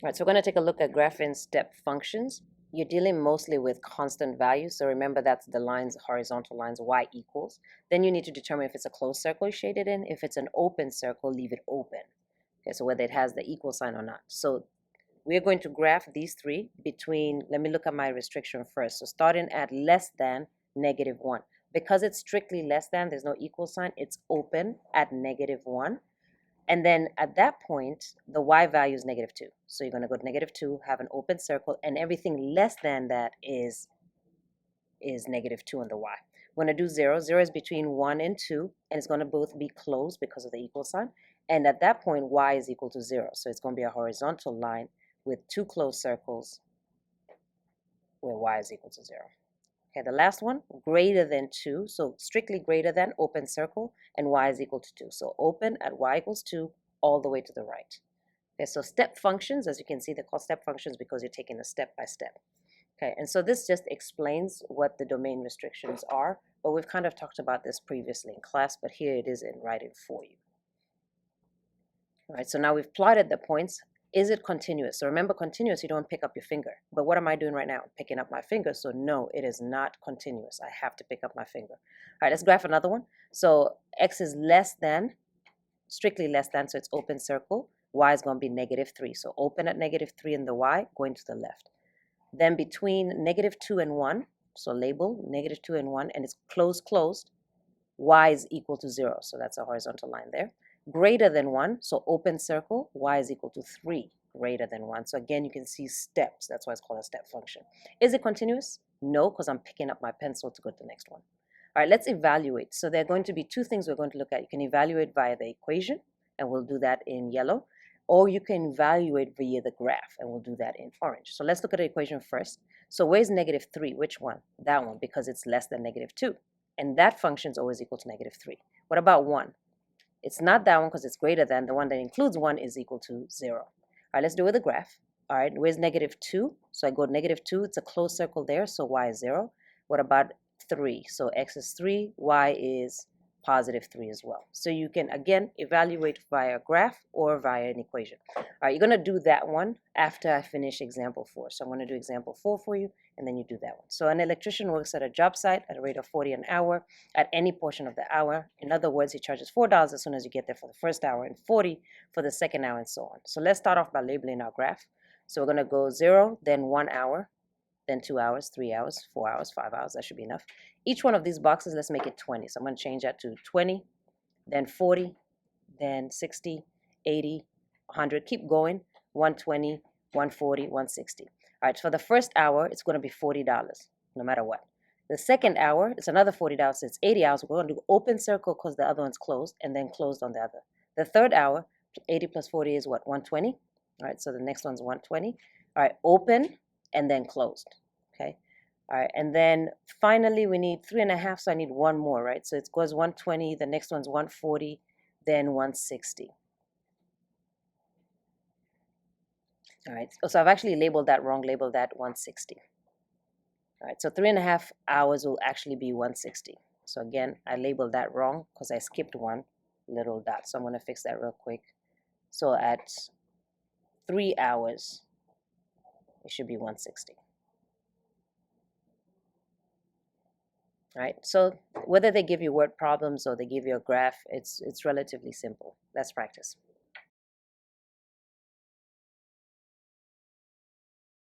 All right, so we're going to take a look at graphing step functions. You're dealing mostly with constant values, so remember that's the lines, horizontal lines, y equals. Then you need to determine if it's a closed circle shaded in. If it's an open circle, leave it open. Okay, so whether it has the equal sign or not. So we're going to graph these three between, let me look at my restriction first. So starting at less than -1. Because it's strictly less than, there's no equal sign, it's open at -1. And then at that point, the y value is -2. So you're going to go to -2, have an open circle, and everything less than that is -2 on the y. We're going to do 0. 0 is between 1 and 2, and it's going to both be closed because of the equal sign. And at that point, y is equal to 0. So it's going to be a horizontal line with two closed circles where y is equal to 0. Okay, the last one, greater than 2. So strictly greater than, open circle, and y is equal to 2. So open at y equals 2 all the way to the right. Okay, so step functions, as you can see, they're called step functions because you're taking a step by step. Okay, and so this just explains what the domain restrictions are, but we've kind of talked about this previously in class, but here it is in writing for you. All right, so now we've plotted the points. Is it continuous? So remember, continuous, you don't pick up your finger. But what am I doing right now? Picking up my finger. So no, it is not continuous. I have to pick up my finger. All right, let's graph another one. So x is less than, strictly less than, so it's open circle. Y is going to be -3. So open at -3 in the y, going to the left. Then between -2 and 1, so label -2 and 1, and it's closed, y is equal to 0. So that's a horizontal line there. Greater than 1, so open circle, y is equal to 3, greater than 1. So again, you can see steps. That's why it's called a step function. Is it continuous? No, because I'm picking up my pencil to go to the next one. All right, let's evaluate. So there are going to be two things we're going to look at. You can evaluate via the equation, and we'll do that in yellow, or you can evaluate via the graph, and we'll do that in orange. So let's look at the equation first. So where's -3? Which one? That one, because it's less than -2. And that function is always equal to -3. What about 1? It's not that one because it's greater than. The one that includes 1 is equal to 0. All right, let's do it with the graph. All right, where's -2? So I go -2. It's a closed circle there, so y is 0. What about 3? So x is 3, y is +3 as well. So you can, again, evaluate via graph or via an equation. All right, you're going to do that one after I finish example 4. So I'm going to do example 4 for you, and then you do that one. So an electrician works at a job site at a rate of 40 an hour at any portion of the hour. In other words, he charges $4 as soon as you get there for the first hour and 40 for the second hour and so on. So let's start off by labeling our graph. So we're going to go 0, then 1 hour, then 2 hours, 3 hours, 4 hours, 5 hours. That should be enough. Each one of these boxes, let's make it 20. So I'm going to change that to 20, then 40, then 60, 80, 100. Keep going. 120, 140, 160. All right, for the first hour, it's going to be $40, no matter what. The second hour, it's another $40. So it's 80 hours. We're going to do open circle because the other one's closed, and then closed on the other. The third hour, 80 plus 40 is what? 120. All right, so the next one's 120. All right, open and then closed. Okay. All right, and then finally we need 3.5, so I need one more, right? So it goes 120, the next one's 140, then 160. All right, so I've actually labeled that wrong, labeled that 160. All right, so 3.5 hours will actually be 160. So again, I labeled that wrong because I skipped one little dot. So I'm going to fix that real quick. So at 3 hours, it should be 160. Right? So whether they give you word problems or they give you a graph, it's relatively simple. Let's practice.